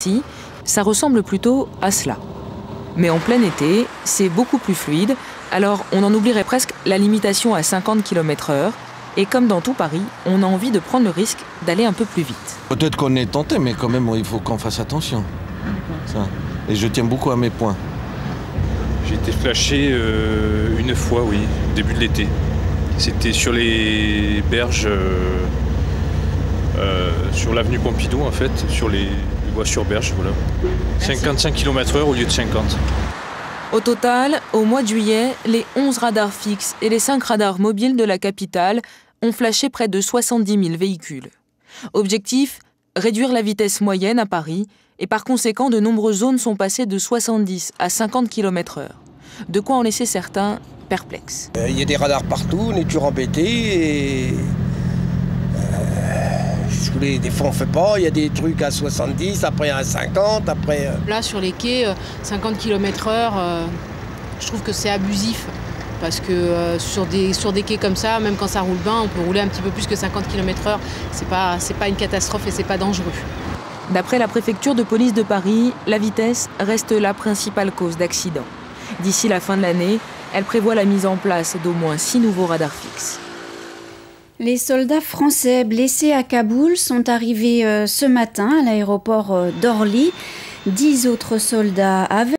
ici, ça ressemble plutôt à cela. Mais en plein été, c'est beaucoup plus fluide, alors on en oublierait presque la limitation à 50 km/h. Et comme dans tout Paris, on a envie de prendre le risque d'aller un peu plus vite. Peut-être qu'on est tenté, mais quand même, il faut qu'on fasse attention. Ça. Et je tiens beaucoup à mes points. J'ai été flashé une fois, oui, au début de l'été. C'était sur les berges, sur l'avenue Pompidou, en fait, sur les voies sur berge, voilà. 55 km/h au lieu de 50. Au total, au mois de juillet, les 11 radars fixes et les 5 radars mobiles de la capitale ont flashé près de 70 000 véhicules. Objectif, réduire la vitesse moyenne à Paris et par conséquent, de nombreuses zones sont passées de 70 à 50 km/h. De quoi en laisser certains perplexes. Il y a des radars partout, on est toujours embêtés et... des fois on fait pas, il y a des trucs à 70, après à 50, après... Là sur les quais, 50 km/h, je trouve que c'est abusif. Parce que sur des quais comme ça, même quand ça roule bien, on peut rouler un petit peu plus que 50 km/h. C'est pas une catastrophe et c'est pas dangereux. D'après la préfecture de police de Paris, la vitesse reste la principale cause d'accident. D'ici la fin de l'année, elle prévoit la mise en place d'au moins 6 nouveaux radars fixes. Les soldats français blessés à Kaboul sont arrivés ce matin à l'aéroport d'Orly. 10 autres soldats avaient